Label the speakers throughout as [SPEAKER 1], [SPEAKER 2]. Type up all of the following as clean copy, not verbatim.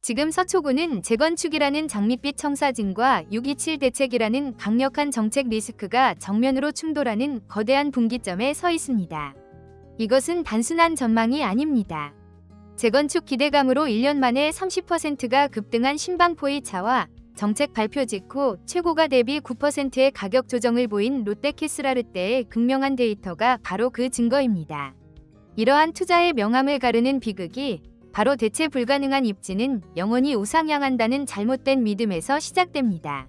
[SPEAKER 1] 지금 서초구는 재건축이라는 장밋빛 청사진과 6.27 대책이라는 강력한 정책 리스크가 정면으로 충돌하는 거대한 분기점에 서 있습니다. 이것은 단순한 전망이 아닙니다. 재건축 기대감으로 1년 만에 30%가 급등한 신방포의 차와 정책 발표 직후 최고가 대비 9%의 가격 조정을 보인 롯데캐슬아르떼의 극명한 데이터가 바로 그 증거입니다. 이러한 투자의 명암을 가르는 비극이 바로 대체 불가능한 입지는 영원히 우상향한다는 잘못된 믿음에서 시작됩니다.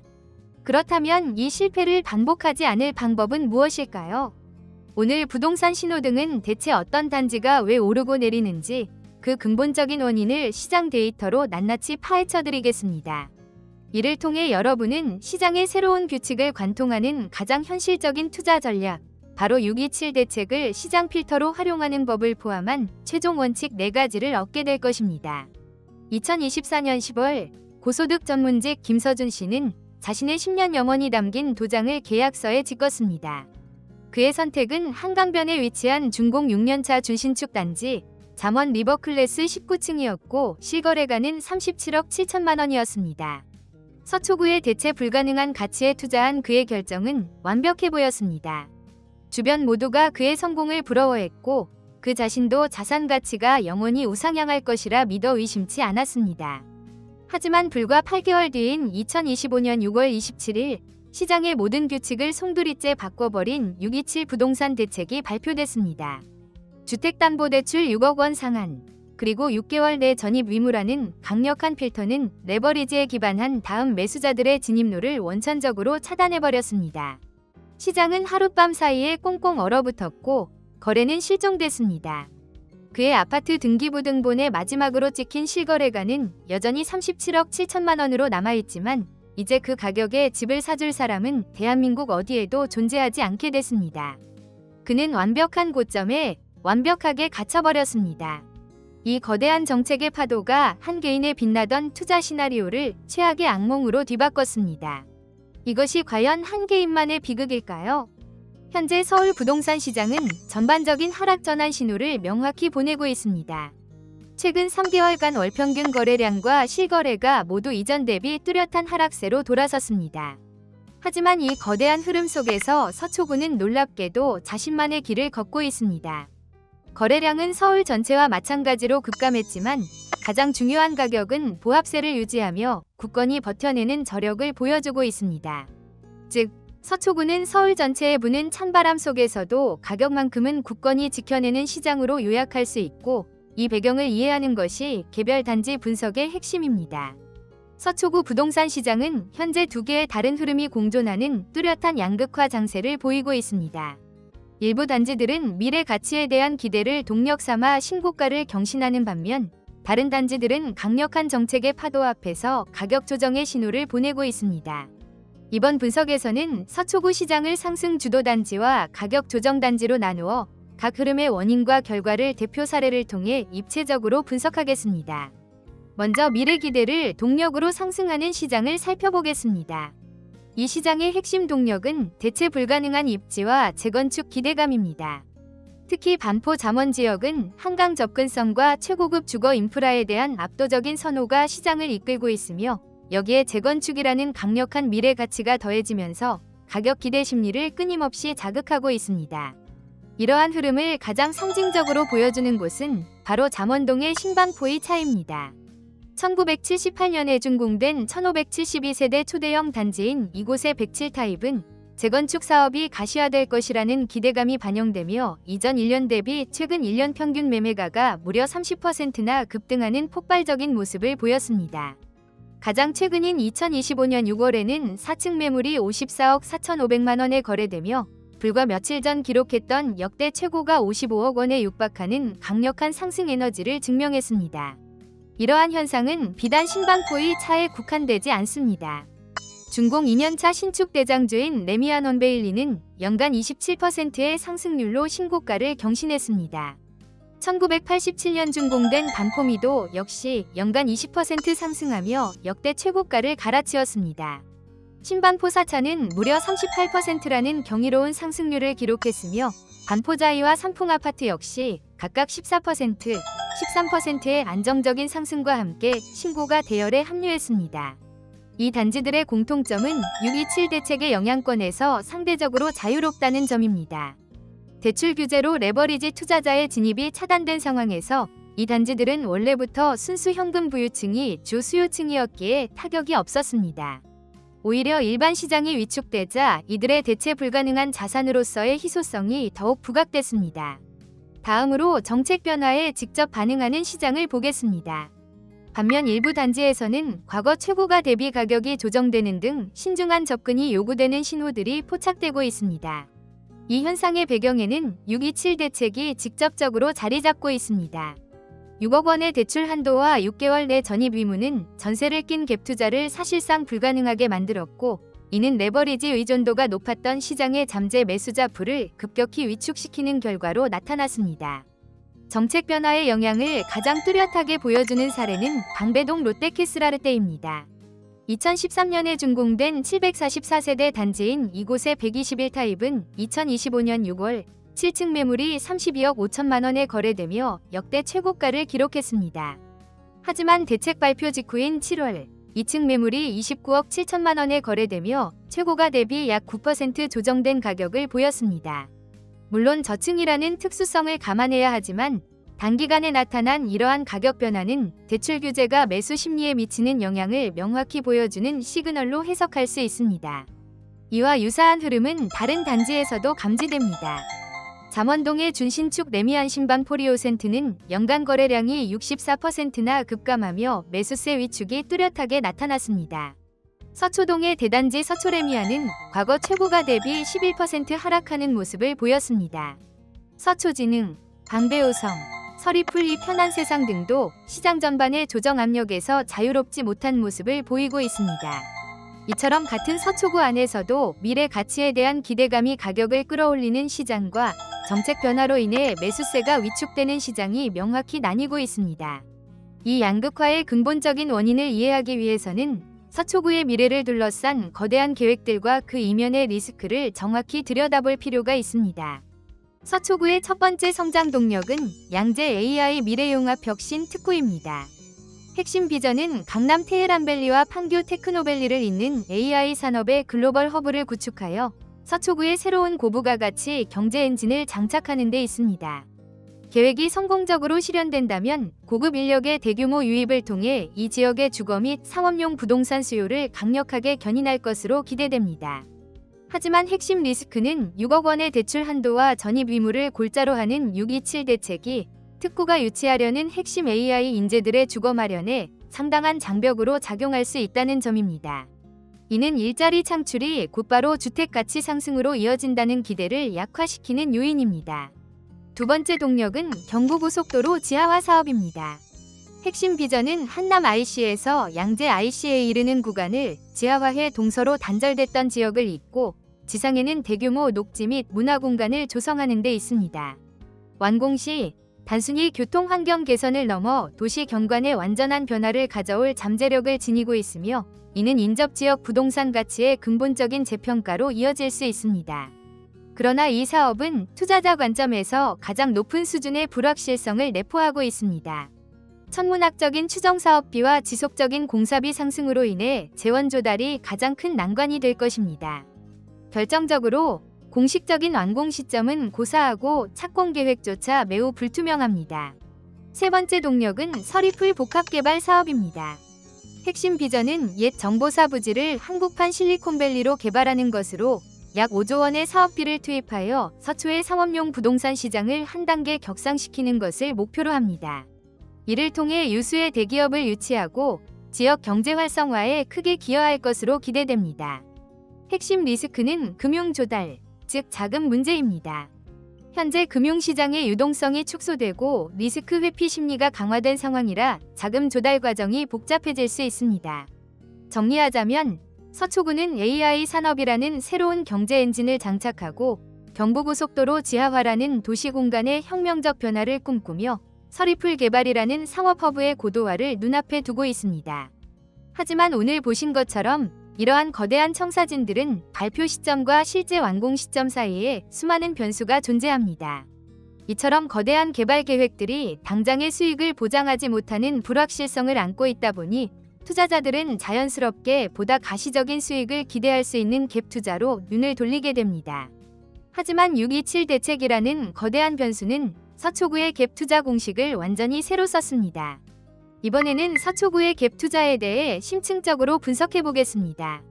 [SPEAKER 1] 그렇다면 이 실패를 반복하지 않을 방법은 무엇일까요? 오늘 부동산 신호등은 대체 어떤 단지가 왜 오르고 내리는지 그 근본적인 원인을 시장 데이터로 낱낱이 파헤쳐드리겠습니다. 이를 통해 여러분은 시장의 새로운 규칙을 관통하는 가장 현실적인 투자 전략, 바로 6.27 대책을 시장 필터로 활용하는 법을 포함한 최종 원칙 4가지를 얻게 될 것입니다. 2024년 10월 고소득 전문직 김서준 씨는 자신의 10년 영원이 담긴 도장을 계약서에 찍었습니다. 그의 선택은 한강변에 위치한 준공 6년차 준신축 단지 잠원 리버클래스 19층이었고 실거래가는 37억 7천만 원이었습니다. 서초구의 대체 불가능한 가치에 투자한 그의 결정은 완벽해 보였습니다. 주변 모두가 그의 성공을 부러워했고 그 자신도 자산 가치가 영원히 우상향할 것이라 믿어 의심치 않았습니다. 하지만 불과 8개월 뒤인 2025년 6월 27일 시장의 모든 규칙을 송두리째 바꿔버린 6.27 부동산 대책이 발표됐습니다. 주택담보대출 6억 원 상한, 그리고 6개월 내 전입 의무라는 강력한 필터는 레버리지에 기반한 다음 매수자들의 진입로를 원천적으로 차단해버렸습니다. 시장은 하룻밤 사이에 꽁꽁 얼어붙었고 거래는 실종됐습니다. 그의 아파트 등기부등본에 마지막으로 찍힌 실거래가는 여전히 37억 7천만 원으로 남아있지만 이제 그 가격에 집을 사줄 사람은 대한민국 어디에도 존재하지 않게 됐습니다. 그는 완벽한 고점에 완벽하게 갇혀버렸습니다. 이 거대한 정책의 파도가 한 개인의 빛나던 투자 시나리오를 최악의 악몽으로 뒤바꿨습니다. 이것이 과연 한 개인만의 비극일까요? 현재 서울 부동산 시장은 전반적인 하락 전환 신호를 명확히 보내고 있습니다. 최근 3개월간 월평균 거래량과 실거래가 모두 이전 대비 뚜렷한 하락세로 돌아섰습니다. 하지만 이 거대한 흐름 속에서 서초구는 놀랍게도 자신만의 길을 걷고 있습니다. 거래량은 서울 전체와 마찬가지로 급감했지만 가장 중요한 가격은 보합세를 유지하며 굳건히 버텨내는 저력을 보여주고 있습니다. 즉, 서초구는 서울 전체에 부는 찬바람 속에서도 가격만큼은 굳건히 지켜내는 시장으로 요약할 수 있고 이 배경을 이해하는 것이 개별 단지 분석의 핵심입니다. 서초구 부동산 시장은 현재 두 개의 다른 흐름이 공존하는 뚜렷한 양극화 장세를 보이고 있습니다. 일부 단지들은 미래 가치에 대한 기대를 동력 삼아 신고가를 경신하는 반면 다른 단지들은 강력한 정책의 파도 앞에서 가격 조정의 신호를 보내고 있습니다. 이번 분석에서는 서초구 시장을 상승 주도 단지와 가격 조정 단지로 나누어 각 흐름의 원인과 결과를 대표 사례를 통해 입체적으로 분석하겠습니다. 먼저 미래 기대를 동력으로 상승하는 시장을 살펴보겠습니다. 이 시장의 핵심 동력은 대체 불가능한 입지와 재건축 기대감입니다. 특히 반포 잠원 지역은 한강 접근성과 최고급 주거 인프라에 대한 압도적인 선호가 시장을 이끌고 있으며 여기에 재건축이라는 강력한 미래 가치가 더해지면서 가격 기대 심리를 끊임없이 자극하고 있습니다. 이러한 흐름을 가장 상징적으로 보여주는 곳은 바로 잠원동의 신방포의 차입니다. 1978년에 준공된 1572세대 초대형 단지인 이곳의 107타입은 재건축 사업이 가시화될 것이라는 기대감이 반영되며 이전 1년 대비 최근 1년 평균 매매가가 무려 30%나 급등하는 폭발적인 모습을 보였습니다. 가장 최근인 2025년 6월에는 4층 매물이 54억 4,500만 원에 거래되며 불과 며칠 전 기록했던 역대 최고가 55억 원에 육박하는 강력한 상승 에너지를 증명했습니다. 이러한 현상은 비단 신방포의 차에 국한되지 않습니다. 준공 2년차 신축 대장주인 레미안 원베일리는 연간 27%의 상승률로 신고가를 경신했습니다. 1987년 준공된 반포미도 역시 연간 20% 상승하며 역대 최고가를 갈아치웠습니다. 신반포 4차는 무려 38%라는 경이로운 상승률을 기록했으며 반포자이와 삼풍아파트 역시 각각 14%, 13%의 안정적인 상승과 함께 신고가 대열에 합류했습니다. 이 단지들의 공통점은 627 대책의 영향권에서 상대적으로 자유롭다는 점입니다. 대출 규제로 레버리지 투자자의 진입이 차단된 상황에서 이 단지들은 원래부터 순수 현금 부유층이 주 수요층이었기에 타격이 없었습니다. 오히려 일반 시장이 위축되자 이들의 대체 불가능한 자산으로서의 희소성이 더욱 부각됐습니다. 다음으로 정책 변화에 직접 반응하는 시장을 보겠습니다. 반면 일부 단지에서는 과거 최고가 대비 가격이 조정되는 등 신중한 접근이 요구되는 신호들이 포착되고 있습니다. 이 현상의 배경에는 627 대책이 직접적으로 자리 잡고 있습니다. 6억 원의 대출 한도와 6개월 내 전입 의무는 전세를 낀 갭 투자를 사실상 불가능하게 만들었고, 이는 레버리지 의존도가 높았던 시장의 잠재 매수자 풀을 급격히 위축시키는 결과로 나타났습니다. 정책 변화의 영향을 가장 뚜렷하게 보여주는 사례는 방배동 롯데캐슬아르테입니다. 2013년에 준공된 744세대 단지인 이곳의 121타입은 2025년 6월 7층 매물이 32억 5천만 원에 거래되며 역대 최고가를 기록했습니다. 하지만 대책 발표 직후인 7월 2층 매물이 29억 7천만 원에 거래되며 최고가 대비 약 9% 조정된 가격을 보였습니다. 물론 저층이라는 특수성을 감안해야 하지만 단기간에 나타난 이러한 가격 변화는 대출 규제가 매수 심리에 미치는 영향을 명확히 보여주는 시그널로 해석할 수 있습니다. 이와 유사한 흐름은 다른 단지에서도 감지됩니다. 잠원동의 준신축 레미안 신방 포리오센트는 연간 거래량이 64%나 급감하며 매수세 위축이 뚜렷하게 나타났습니다. 서초동의 대단지 서초레미안은 과거 최고가 대비 11% 하락하는 모습을 보였습니다. 서초진흥, 방배호성, 서리풀리 편안세상 등도 시장 전반의 조정 압력에서 자유롭지 못한 모습을 보이고 있습니다. 이처럼 같은 서초구 안에서도 미래 가치에 대한 기대감이 가격을 끌어올리는 시장과 정책 변화로 인해 매수세가 위축되는 시장이 명확히 나뉘고 있습니다. 이 양극화의 근본적인 원인을 이해하기 위해서는 서초구의 미래를 둘러싼 거대한 계획들과 그 이면의 리스크를 정확히 들여다볼 필요가 있습니다. 서초구의 첫 번째 성장 동력은 양재 AI 미래융합 혁신 특구입니다. 핵심 비전은 강남 테헤란밸리와 판교 테크노밸리를 잇는 AI 산업의 글로벌 허브를 구축하여 서초구의 새로운 고부가 가치 경제 엔진을 장착하는 데 있습니다. 계획이 성공적으로 실현된다면 고급 인력의 대규모 유입을 통해 이 지역의 주거 및 상업용 부동산 수요를 강력하게 견인할 것으로 기대됩니다. 하지만 핵심 리스크는 6억 원의 대출 한도와 전입 의무를 골자로 하는 627 대책이 특구가 유치하려는 핵심 AI 인재들의 주거 마련에 상당한 장벽으로 작용할 수 있다는 점입니다. 이는 일자리 창출이 곧바로 주택 가치 상승으로 이어진다는 기대를 약화시키는 요인입니다. 두 번째 동력은 경부고속도로 지하화 사업입니다. 핵심 비전은 한남 IC에서 양재 IC에 이르는 구간을 지하화해 동서로 단절됐던 지역을 잇고 지상에는 대규모 녹지 및 문화 공간을 조성하는 데 있습니다. 완공 시 단순히 교통 환경 개선을 넘어 도시 경관의 완전한 변화를 가져올 잠재력을 지니고 있으며 이는 인접지역 부동산 가치의 근본적인 재평가로 이어질 수 있습니다. 그러나 이 사업은 투자자 관점에서 가장 높은 수준의 불확실성을 내포하고 있습니다. 천문학적인 추정 사업비와 지속적인 공사비 상승으로 인해 재원 조달이 가장 큰 난관이 될 것입니다. 결정적으로 공식적인 완공 시점은 고사하고 착공 계획조차 매우 불투명합니다. 세 번째 동력은 서리풀 복합개발 사업입니다. 핵심 비전은 옛 정보사 부지를 한국판 실리콘밸리로 개발하는 것으로 약 5조 원의 사업비를 투입하여 서초의 상업용 부동산 시장을 한 단계 격상시키는 것을 목표로 합니다. 이를 통해 유수의 대기업을 유치하고 지역 경제 활성화에 크게 기여할 것으로 기대됩니다. 핵심 리스크는 금융 조달, 즉 자금 문제입니다. 현재 금융시장의 유동성이 축소되고 리스크 회피 심리가 강화된 상황이라 자금 조달 과정이 복잡해질 수 있습니다. 정리하자면 서초구는 AI 산업이라는 새로운 경제 엔진을 장착하고 경부고속도로 지하화라는 도시 공간의 혁명적 변화를 꿈꾸며 서리풀 개발이라는 상업 허브의 고도화를 눈앞에 두고 있습니다. 하지만 오늘 보신 것처럼 이러한 거대한 청사진들은 발표 시점과 실제 완공 시점 사이에 수많은 변수가 존재합니다. 이처럼 거대한 개발 계획들이 당장의 수익을 보장하지 못하는 불확실성을 안고 있다 보니 투자자들은 자연스럽게 보다 가시적인 수익을 기대할 수 있는 갭 투자로 눈을 돌리게 됩니다. 하지만 627 대책이라는 거대한 변수는 서초구의 갭 투자 공식을 완전히 새로 썼습니다. 이번에는 서초구의 갭 투자에 대해 심층적으로 분석해 보겠습니다.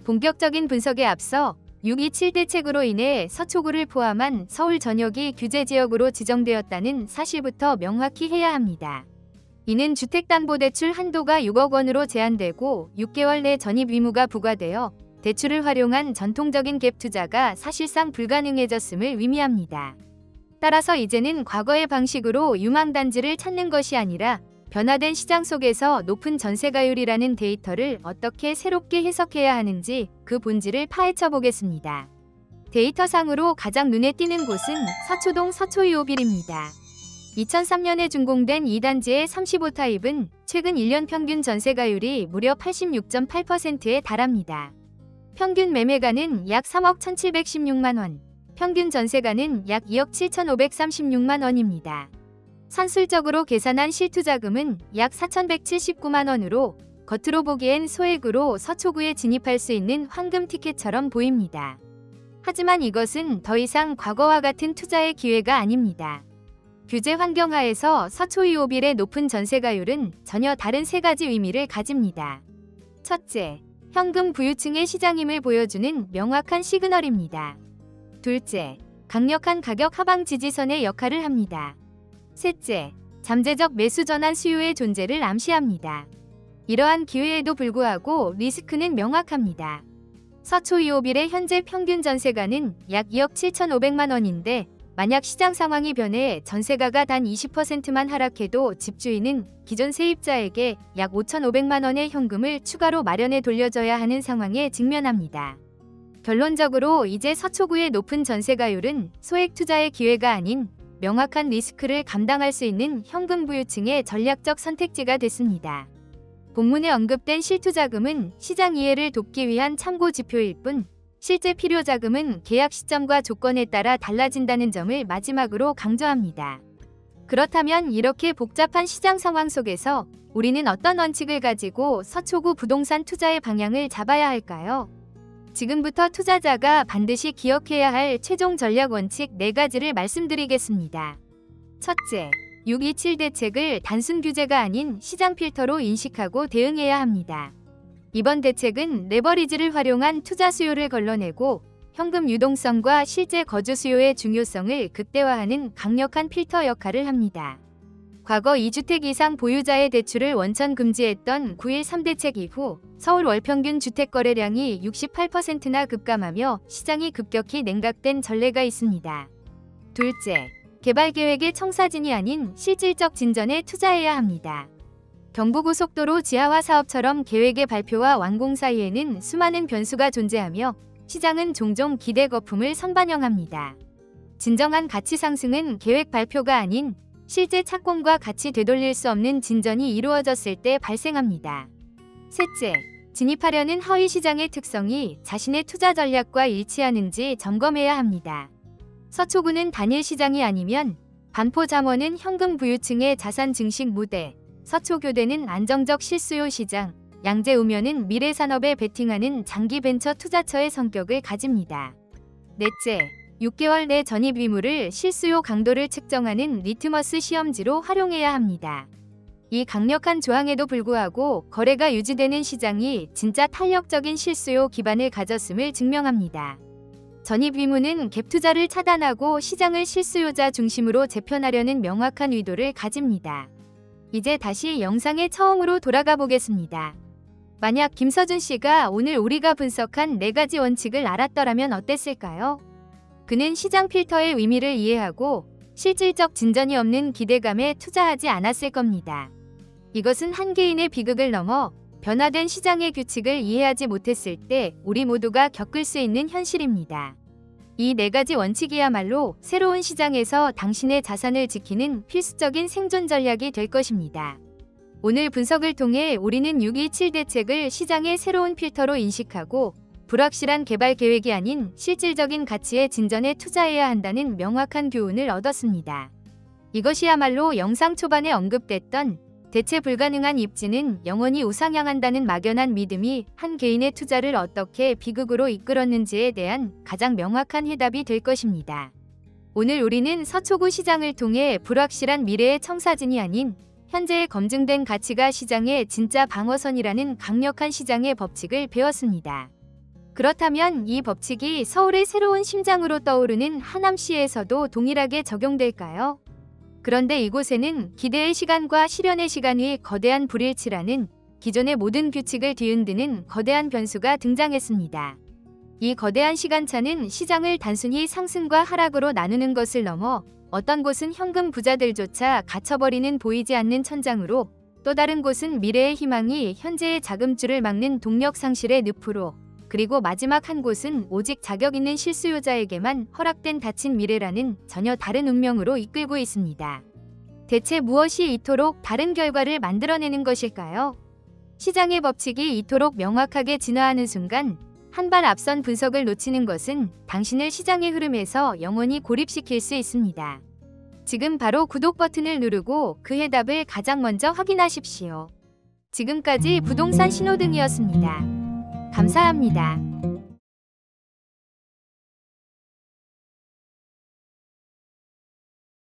[SPEAKER 1] 본격적인 분석에 앞서 627 대책으로 인해 서초구를 포함한 서울 전역이 규제 지역으로 지정되었다는 사실부터 명확히 해야 합니다. 이는 주택담보대출 한도가 6억 원으로 제한되고 6개월 내 전입 의무가 부과되어 대출을 활용한 전통적인 갭 투자가 사실상 불가능해졌음을 의미합니다. 따라서 이제는 과거의 방식으로 유망단지를 찾는 것이 아니라 변화된 시장 속에서 높은 전세가율이라는 데이터를 어떻게 새롭게 해석해야 하는지 그 본질을 파헤쳐 보겠습니다. 데이터상으로 가장 눈에 띄는 곳은 서초동 서초251입니다. 2003년에 준공된 2단지의 35타입은 최근 1년 평균 전세가율이 무려 86.8%에 달합니다. 평균 매매가는 약 3억 1,716만 원, 평균 전세가는 약 2억 7,536만 원입니다. 산술적으로 계산한 실투자금은 약 4,179만 원으로 겉으로 보기엔 소액으로 서초구에 진입할 수 있는 황금 티켓처럼 보입니다. 하지만 이것은 더 이상 과거와 같은 투자의 기회가 아닙니다. 규제 환경 하에서 서초251의 높은 전세가율은 전혀 다른 세 가지 의미를 가집니다. 첫째, 현금 부유층의 시장임을 보여주는 명확한 시그널입니다. 둘째, 강력한 가격 하방 지지선의 역할을 합니다. 셋째, 잠재적 매수 전환 수요의 존재를 암시합니다. 이러한 기회에도 불구하고 리스크는 명확합니다. 서초251의 현재 평균 전세가는 약 2억 7,500만 원인데 만약 시장 상황이 변해 전세가가 단 20%만 하락해도 집주인은 기존 세입자에게 약 5,500만 원의 현금을 추가로 마련해 돌려줘야 하는 상황에 직면합니다. 결론적으로 이제 서초구의 높은 전세가율은 소액 투자의 기회가 아닌 명확한 리스크를 감당할 수 있는 현금 부유층의 전략적 선택지가 됐습니다. 본문에 언급된 실투자금은 시장 이해를 돕기 위한 참고 지표일 뿐 실제 필요 자금은 계약 시점과 조건에 따라 달라진다는 점을 마지막으로 강조합니다. 그렇다면 이렇게 복잡한 시장 상황 속에서 우리는 어떤 원칙을 가지고 서초구 부동산 투자의 방향을 잡아야 할까요? 지금부터 투자자가 반드시 기억해야 할 최종 전략 원칙 4가지를 말씀드리겠습니다. 첫째, 627 대책을 단순 규제가 아닌 시장 필터로 인식하고 대응해야 합니다. 이번 대책은 레버리지를 활용한 투자 수요를 걸러내고 현금 유동성과 실제 거주 수요의 중요성을 극대화하는 강력한 필터 역할을 합니다. 과거 2주택 이상 보유자의 대출을 원천 금지했던 9.13 대책 이후 서울 월평균 주택 거래량이 68%나 급감하며 시장이 급격히 냉각된 전례가 있습니다. 둘째, 개발 계획의 청사진이 아닌 실질적 진전에 투자해야 합니다. 경부고속도로 지하화 사업처럼 계획의 발표와 완공 사이에는 수많은 변수가 존재하며 시장은 종종 기대 거품을 선반영합니다. 진정한 가치 상승은 계획 발표가 아닌 실제 착공과 같이 되돌릴 수 없는 진전이 이루어졌을 때 발생합니다. 셋째, 진입하려는 허위 시장의 특성이 자신의 투자 전략과 일치하는지 점검해야 합니다. 서초구는 단일 시장이 아니면 반포장원은 현금 부유층의 자산 증식 무대, 서초교대는 안정적 실수요 시장, 양재우면은 미래산업에 베팅하는 장기 벤처 투자처의 성격을 가집니다. 넷째, 6개월 내 전입 의무를 실수요 강도를 측정하는 리트머스 시험지로 활용해야 합니다. 이 강력한 조항에도 불구하고 거래가 유지되는 시장이 진짜 탄력적인 실수요 기반을 가졌음을 증명합니다. 전입 의무는 갭 투자를 차단하고 시장을 실수요자 중심으로 재편하려는 명확한 의도를 가집니다. 이제 다시 영상에 처음으로 돌아가 보겠습니다. 만약 김서준 씨가 오늘 우리가 분석한 4가지 원칙을 알았더라면 어땠을까요? 그는 시장 필터의 의미를 이해하고 실질적 진전이 없는 기대감에 투자하지 않았을 겁니다. 이것은 한 개인의 비극을 넘어 변화된 시장의 규칙을 이해하지 못했을 때 우리 모두가 겪을 수 있는 현실입니다. 이 4가지 원칙이야말로 새로운 시장에서 당신의 자산을 지키는 필수적인 생존 전략이 될 것입니다. 오늘 분석을 통해 우리는 627 대책을 시장의 새로운 필터로 인식하고 불확실한 개발 계획이 아닌 실질적인 가치의 진전에 투자해야 한다는 명확한 교훈을 얻었습니다. 이것이야말로 영상 초반에 언급됐던 대체 불가능한 입지는 영원히 우상향한다는 막연한 믿음이 한 개인의 투자를 어떻게 비극으로 이끌었는지에 대한 가장 명확한 해답이 될 것입니다. 오늘 우리는 서초구 시장을 통해 불확실한 미래의 청사진이 아닌 현재의 검증된 가치가 시장의 진짜 방어선이라는 강력한 시장의 법칙을 배웠습니다. 그렇다면 이 법칙이 서울의 새로운 심장으로 떠오르는 하남시에서도 동일하게 적용될까요? 그런데 이곳에는 기대의 시간과 실현의 시간의 거대한 불일치라는 기존의 모든 규칙을 뒤흔드는 거대한 변수가 등장했습니다. 이 거대한 시간차는 시장을 단순히 상승과 하락으로 나누는 것을 넘어 어떤 곳은 현금 부자들조차 갇혀버리는 보이지 않는 천장으로, 또 다른 곳은 미래의 희망이 현재의 자금줄을 막는 동력 상실의 늪으로, 그리고 마지막 한 곳은 오직 자격 있는 실수요자에게만 허락된 닫힌 미래라는 전혀 다른 운명으로 이끌고 있습니다. 대체 무엇이 이토록 다른 결과를 만들어내는 것일까요? 시장의 법칙이 이토록 명확하게 진화하는 순간 한 발 앞선 분석을 놓치는 것은 당신을 시장의 흐름에서 영원히 고립시킬 수 있습니다. 지금 바로 구독 버튼을 누르고 그 해답을 가장 먼저 확인하십시오. 지금까지 부동산 신호등이었습니다. 감사합니다.